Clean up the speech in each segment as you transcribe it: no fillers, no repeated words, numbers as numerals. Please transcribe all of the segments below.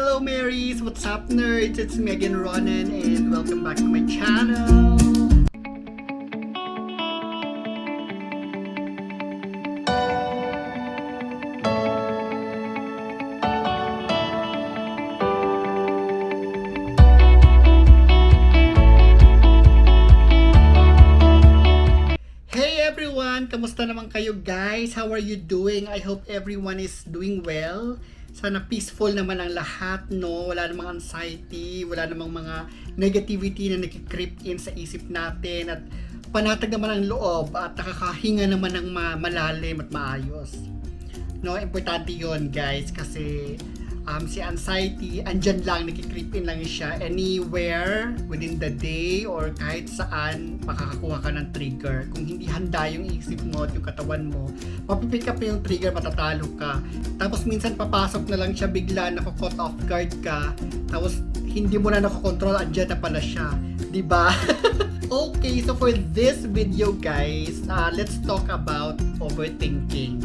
Hello Marys! What's up nerds? It's me again Ronan and welcome back to my channel! Hey everyone! Kamusta naman kayo guys? How are you doing? I hope everyone is doing well. Sana peaceful naman ang lahat, no? Wala namang anxiety, wala namang mga negativity na nakikreep in sa isip natin at panatag naman ang loob at nakakahinga naman ng malalim at maayos. No, importante yon guys kasi si anxiety, andyan lang, nakikreep in lang siya anywhere within the day or kahit saan makakakuha ka ng trigger. Kung hindi handa yung isip mo at yung katawan mo, mapipick up yung trigger, matatalo ka. Tapos minsan papasok na lang siya bigla, nako-caught off guard ka, tapos hindi mo na nakokontrol, andyan na pala siya. Diba? Okay, so for this video guys, let's talk about overthinking.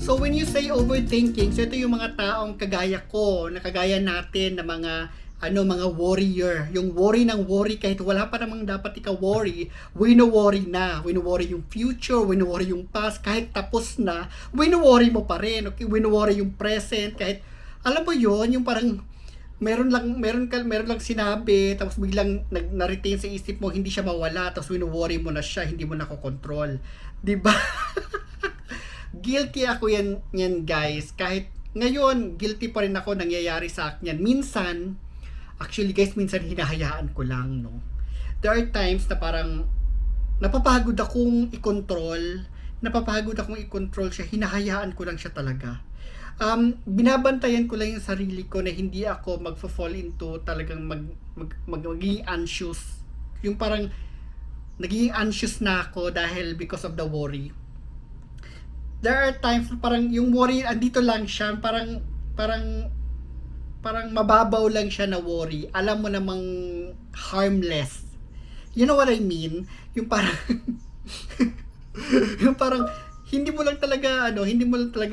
So when you say overthinking, so ito yung mga taong kagaya ko, na kagaya natin na mga mga warrior. Yung worry ng worry kahit wala pa namang dapat ika-worry, wino-worry na. Wino-worry yung future, wino-worry yung past, kahit tapos na, wino-worry mo pa rin. Okay? Wino-worry yung present, kahit alam mo yon yung parang meron lang sinabi tapos biglang na-retain sa isip mo, hindi siya mawala, tapos wino-worry mo na siya, hindi mo nakokontrol. 'Di ba? Guilty ako yan guys. Kahit ngayon, guilty pa rin ako, nangyayari sa akin yan. Minsan, actually guys, minsan hinahayaan ko lang, no. There are times na parang napapagod akong i-control siya, hinahayaan ko lang siya talaga. Binabantayan ko lang yung sarili ko na hindi ako magfo-fall into talagang magiging anxious. Yung parang nagiging anxious na ako dahil because of the worry. There are times parang yung worry andito lang siya, parang mababaw lang siya na worry. Alam mo namang harmless. You know what I mean? Yung parang yung parang hindi mo lang talaga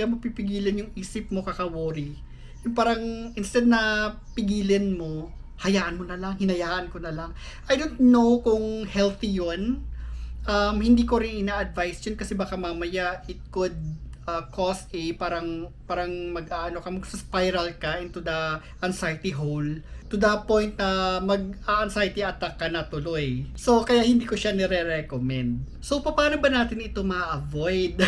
mapipigilan yung isip mo kaka-worry. Yung parang instead na pigilin mo, hayaan mo na lang, hinayaan ko na lang. I don't know kung healthy 'yon. Hindi ko rin ina-advise yun kasi baka mamaya it could cause parang mag-spiral ka into the anxiety hole to the point na mag-anxiety attack ka na tuloy. So kaya hindi ko siya nire-recommend. So paano ba natin ito ma-avoid?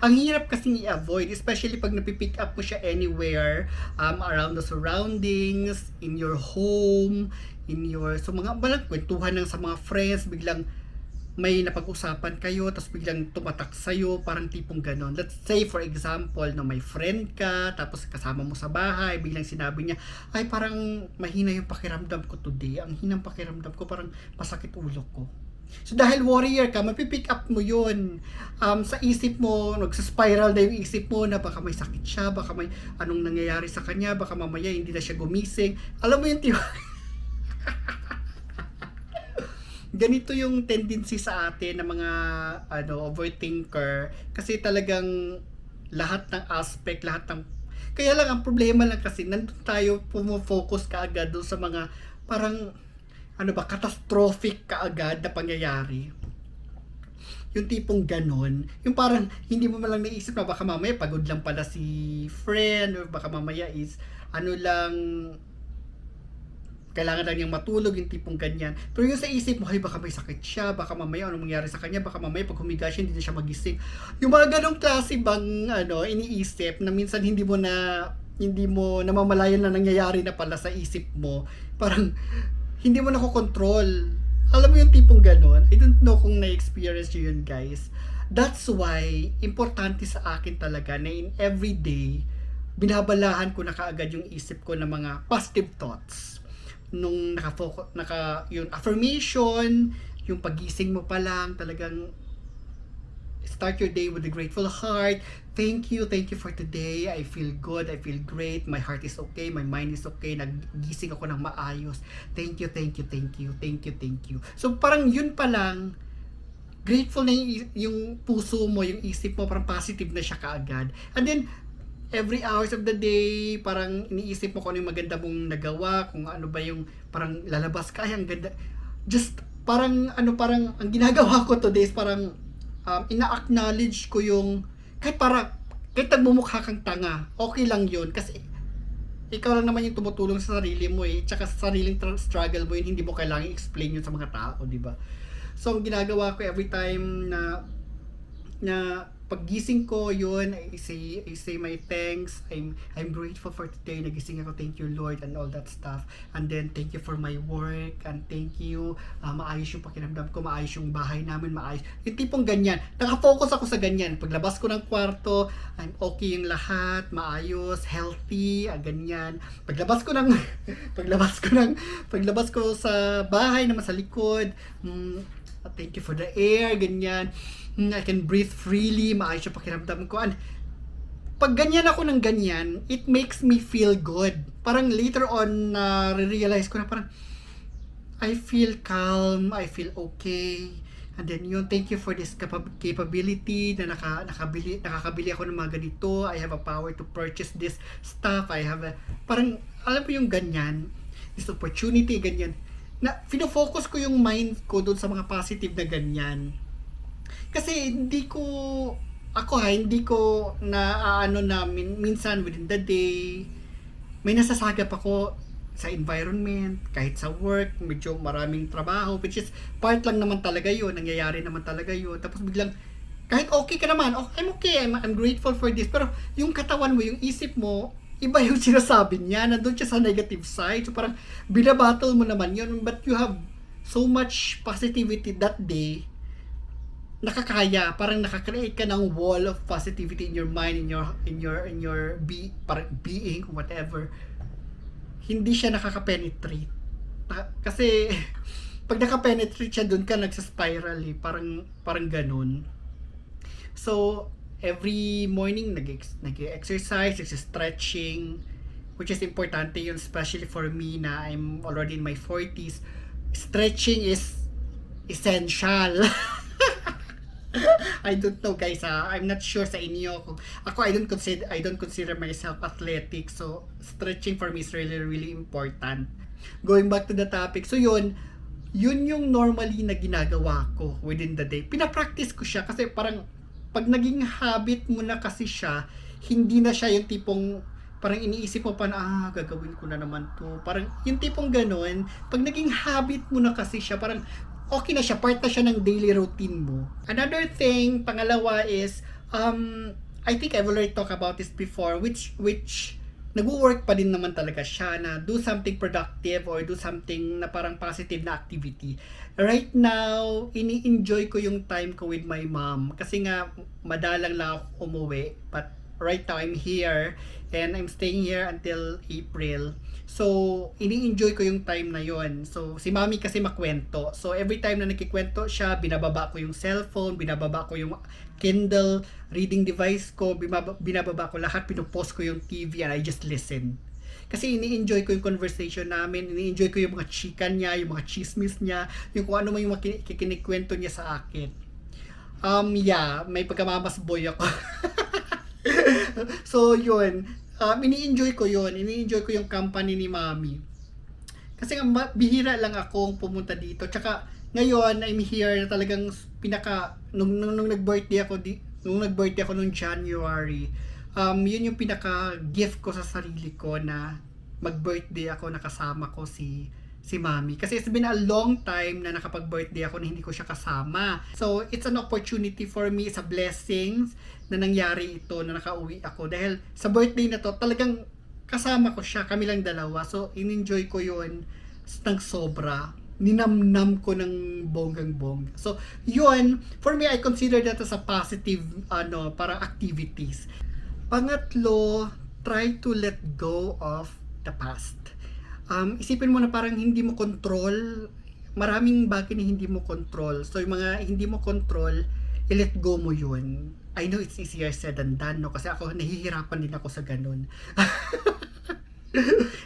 Ang hirap kasing i-avoid, especially pag napipick up mo siya anywhere, around the surroundings, in your home, mga kwentuhan lang sa mga friends, biglang may napag-usapan kayo tapos biglang tumatak sa'yo, parang tipong ganon. Let's say for example na may friend ka tapos kasama mo sa bahay, biglang sinabi niya, ay parang mahina yung pakiramdam ko today, ang hinang pakiramdam ko, parang masakit ulo ko. So dahil warrior ka, mapipick up mo yun. Sa isip mo, nagsaspiral na yung isip mo na baka may sakit siya, baka may anong nangyayari sa kanya, baka mamaya hindi na siya gumising. Alam mo yung ganito yung tendency sa atin ng mga overthinker kasi talagang lahat ng aspect, kaya lang ang problema lang kasi nandun tayo pumofocus kaagad doon sa mga parang catastrophic kaagad na pangyayari. Yung tipong ganon, yung parang hindi mo malang naisip na baka mamaya pagod lang pala si friend or baka mamaya is kailangan lang niyang matulog, yung tipong ganyan. Pero yung sa isip mo, ay baka may sakit siya, baka mamaya anong mangyari sa kanya, baka mamaya pag humiga siya, hindi na siya magising. Yung mga ganong klase bang iniisip na minsan hindi mo namamalayan na nangyayari na pala sa isip mo. Parang hindi mo nakokontrol. Alam mo yung tipong ganon? I don't know kung na-experience nyo yun guys. That's why, importante sa akin talaga na in everyday, binabalahan ko na kaagad yung isip ko ng mga positive thoughts. Nung yung affirmation, yung pagising mo pa lang, talagang start your day with a grateful heart. Thank you for today. I feel good, I feel great, my heart is okay, my mind is okay, nagising ako ng maayos. Thank you. So parang yun pa lang, grateful na yung puso mo, yung isip mo, parang positive na siya kaagad. And then every hours of the day, parang iniisip mo kung ano yung maganda mong nagawa, kung ano ba yung parang lalabas ka, ay ang ganda. Just parang parang ang ginagawa ko today is parang ina-acknowledge ko yung kahit nagmumukha kang tanga, okay lang yun kasi ikaw lang naman yung tumutulong sa sarili mo tsaka sa sariling struggle mo yun, hindi mo kailangan i-explain yun sa mga tao, di ba? So, ang ginagawa ko every time na paggising ko yun, I say my thanks. I'm grateful for today. Nagising ako, thank you Lord and all that stuff. And then thank you for my work and thank you. Maayos yung pakiramdam ko, maayos yung bahay namin, maayos. Yung tipong ganyan. Nakafocus ako sa ganyan. Paglabas ko ng kwarto, I'm okay yung lahat, maayos, healthy, ganyan. Paglabas ko paglabas ko sa bahay naman sa likod, thank you for the air, ganyan. I can breathe freely, maayos yung pakiramdam ko. And pag ganyan ako ng ganyan, it makes me feel good. Parang later on, realize ko na parang, I feel calm, I feel okay. And then yun, thank you for this capability na nakakabili ako ng mga ganito. I have a power to purchase this stuff. I have parang, alam mo yung ganyan, this opportunity, ganyan. Na, fino-focus ko yung mind ko doon sa mga positive na ganyan. Kasi hindi ko minsan within the day may nasasagap ako sa environment, kahit sa work, medyo maraming trabaho, which is part lang naman talaga yun, nangyayari naman talaga yun. Tapos biglang, kahit okay ka naman, I'm okay, I'm grateful for this, pero yung katawan mo, yung isip mo, iba yung sinasabi niya, nandun siya sa negative side, so parang binabattle mo naman yun, but you have so much positivity that day, nakakaya, parang nakakreate ka ng wall of positivity in your mind, in your being, whatever. Hindi siya nakaka-penetrate. Kasi pag naka-penetrate siya, doon ka nagsa-spiral parang ganun. So every morning nag-exercise, stretching, which is importante yun, especially for me na I'm already in my 40s. Stretching is essential. I don't know guys, I'm not sure sa inyo. Ako, I don't consider myself athletic, so stretching for me is really really important. Going back to the topic, so yun yung normally na ginagawa ko within the day. Pina-practice ko siya kasi parang pag naging habit mo na kasi siya, hindi na siya yung tipong parang iniisip mo pa na, gagawin ko na naman to. Parang yung tipong ganun, pag naging habit mo na kasi siya, parang okay na siya, part na siya ng daily routine mo. Another thing, pangalawa is, I think I've already talked about this before, which nag-work pa din naman talaga siya na do something productive or do something na parang positive na activity. Right now, ini-enjoy ko yung time ko with my mom kasi nga madalang lang ako umuwi, but right now I'm here and I'm staying here until April. So, ini-enjoy ko yung time na yon. So, si mami kasi makwento. So, every time na nagkikwento siya, binababa ko yung cellphone, binababa ko yung Kindle, reading device ko, binababa ko lahat, pinupost ko yung TV and I just listen. Kasi ini-enjoy ko yung conversation namin, ini-enjoy ko yung mga chika niya, yung mga chismis niya, yung kung ano man yung kinikwento niya sa akin. May pagkamamasboy ako. So, yun. Ini-enjoy ko yun. Ini-enjoy ko yung company ni Mami. Kasi nga, bihira lang akong pumunta dito. Tsaka, ngayon, I'm here na talagang nung nag-birthday ako, nung January, yun yung pinaka-gift ko sa sarili ko na mag-birthday ako, nakasama ko si Mami. Kasi it's been a long time na nakapag-birthday ako na hindi ko siya kasama. So, it's an opportunity for me, it's a blessing na nangyari ito, na nakauwi ako. Dahil sa birthday na to, talagang kasama ko siya, kami lang dalawa. So, in-enjoy ko yun ng sobra. Ninamnam ko ng bonggang-bongga. So, yun, for me, I consider that as a positive, parang activities. Pangatlo, try to let go of the past. Isipin mo na parang hindi mo control, maraming bagay na hindi mo control. So, yung mga hindi mo control, i-let go mo yun. I know it's easier said than done, no? Kasi ako, nahihirapan din ako sa ganun.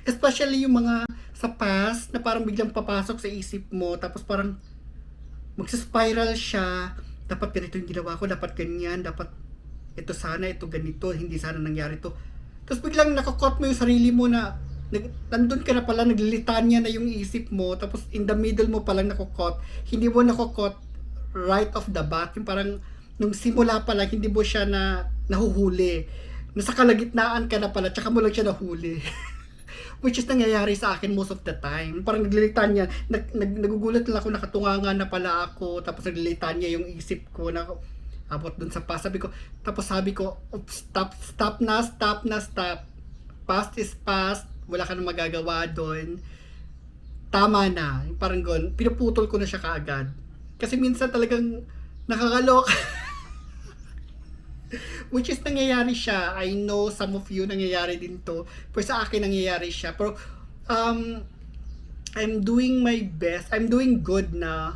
Especially yung mga sa past, na parang biglang papasok sa isip mo, tapos parang magsa-spiral siya, dapat ganito yung ginawa ko, dapat ganyan, dapat ito sana, ito ganito, hindi sana nangyari to. Tapos biglang nakakot mo yung sarili mo na nandun ka na pala, naglilitanya na yung isip mo, tapos in the middle mo palang nakakot. Hindi mo nakakot right off the bat, yung parang nung simula pa lang, hindi mo siya nahuhuli. Nasa kalagitnaan ka na pala, tsaka mo lang siya nahuli. Which is nangyayari sa akin most of the time. Parang naglilitan niya, nagugulat lang ako, nakatunganga na pala ako, tapos naglilitan niya yung isip ko, na abot dun sa past. Sabi ko, stop na. Past is past, wala ka na magagawa doon. Tama na. Parang gano'n, pinuputol ko na siya kaagad. Kasi minsan talagang nakakalok. Which is nangyayari siya. I know some of you nangyayari din to. Pero sa akin nangyayari siya. Pero I'm doing my best. I'm doing good na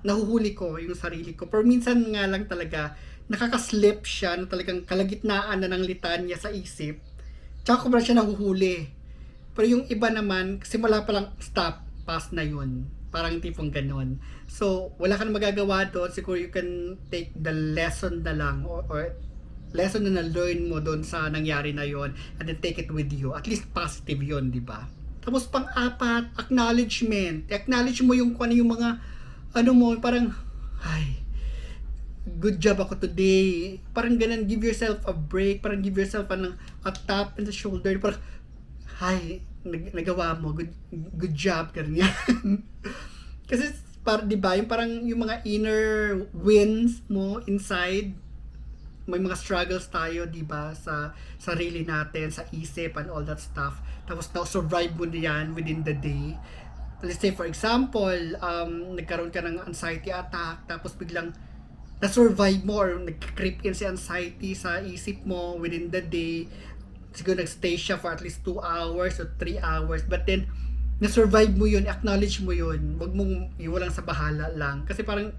nahuhuli ko yung sarili ko. Pero minsan nga lang talaga nakakaslip siya na talagang kalagitnaan na ng litanya sa isip. Tsaka ko ba siya nahuhuli. Pero yung iba naman, simula pa lang, stop, pass na yun. Parang tipong ganon. So, wala ka na magagawa doon. Siguro you can take the lesson na lang or lesson na na-learn mo doon sa nangyari na yon and then take it with you. At least positive yon, di ba? Tapos pang-apat, acknowledgement. Acknowledge mo yung kung ano yung mga parang, ay, good job ako today. Parang ganun, give yourself a break. Parang give yourself a tap in the shoulder. Parang, ay, nagawa mo. Good job. Ganyan. Kasi, di ba, yung parang yung mga inner wins mo inside, may mga struggles tayo, di ba, sa sarili natin, sa isip and all that stuff. Tapos na-survive mo yan within the day. Let's say, for example, nagkaroon ka ng anxiety attack, tapos biglang na-survive mo or nag-creep in si anxiety sa isip mo within the day. Siguro nag-stay siya for at least 2 hours or 3 hours. But then, na-survive mo yun, acknowledge mo yun. Huwag mong iwalang sa bahala lang. Kasi parang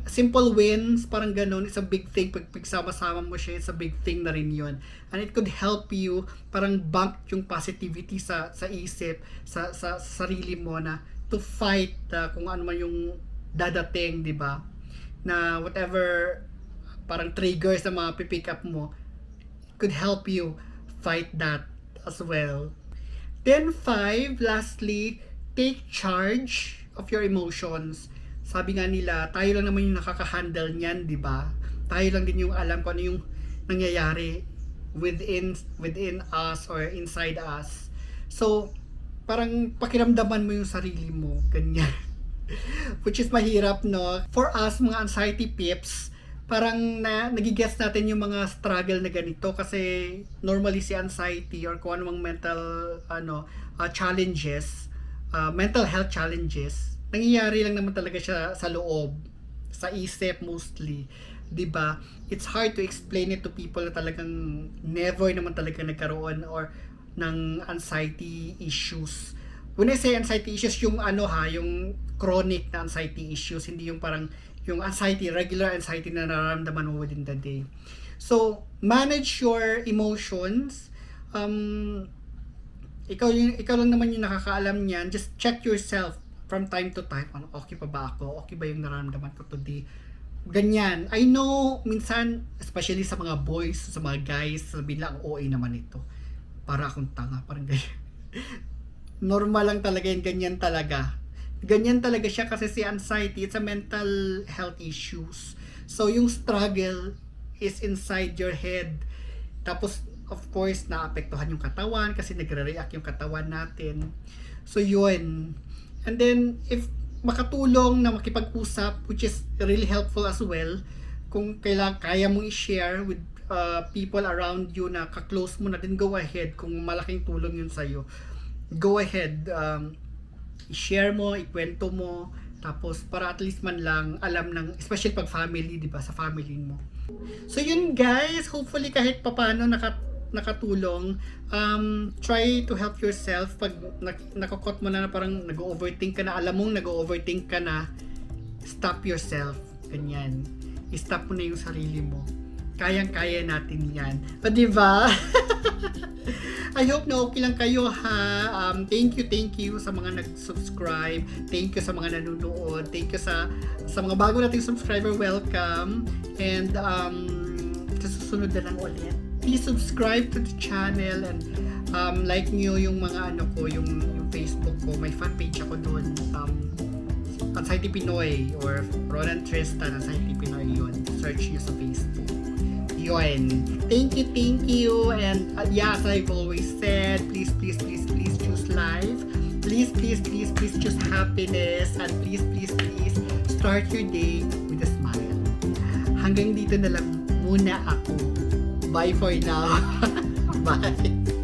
simple wins, parang ganun, it's a big thing. Pag sama-sama mo siya, it's a big thing na rin yun. And it could help you, parang bank yung positivity sa isip, sa sarili mo na to fight kung ano man yung dadating, di ba? Na whatever parang triggers na mga pipick up mo, could help you fight that as well. Then 5, lastly, take charge of your emotions. Sabi nga nila, tayo lang naman yung nakaka-handle niyan, di ba? Tayo lang din yung alam kung ano yung nangyayari within us or inside us. So, parang pakiramdaman mo yung sarili mo, ganyan. Which is mahirap, no? For us, mga anxiety pips, parang nagigets natin yung mga struggle na ganito kasi normally si anxiety or kung anumang mental challenges, mental health challenges, nangyayari lang naman talaga siya sa loob, sa isip mostly, 'di ba? It's hard to explain it to people na talagang never naman talaga nagkaroon or ng anxiety issues. When I say anxiety issues, yung yung chronic na anxiety issues, hindi yung parang yung anxiety, regular anxiety na nararamdaman mo within the day. So, manage your emotions. Ikaw lang naman yung nakakaalam niyan. Just check yourself from time to time. Okay pa ba ako? Okay ba yung nararamdaman ko today? Ganyan. I know, minsan, especially sa mga boys, sa mga guys, sabihin lang, OA naman ito. Para akong tanga. Parang ganyan. Normal lang talaga yun. Ganyan talaga. Ganyan talaga siya kasi si anxiety, it's a mental health issues. So, yung struggle is inside your head. Tapos, of course, naapektuhan yung katawan kasi nagre-react yung katawan natin. So, yun. And then, if makatulong na makipag-usap, which is really helpful as well, kung kaya mong i-share with people around you na ka-close mo na, then go ahead. Kung malaking tulong yun sa'yo, go ahead. I-share mo, ikwento mo, tapos para at least man lang alam ng, especially pag family, di ba, sa family mo. So yun guys, hopefully kahit papano nakatulong. Try to help yourself pag nakakot mo na parang nag-overthink ka na, alam mong nag-overthink ka na, stop yourself, ganyan. I-stop mo na yung sarili mo. Kayang-kaya natin yan. O, diba? I hope na okay lang kayo, ha? Thank you sa mga nag-subscribe. Thank you sa mga nanonood. Thank you sa mga bago nating subscriber. Welcome. And, sa susunod na lang ulit. please subscribe to the channel and like nyo yung mga ano ko, yung Facebook ko. May fan page ako doon. Anxiety Pinoy or Ronan Tristan, Anxiety Pinoy yun. Search nyo sa Facebook. Yun. Thank you. And yeah, as I've always said, please choose life. Please choose happiness. And please start your day with a smile. Hanggang dito na lang muna ako. Bye for now. Bye.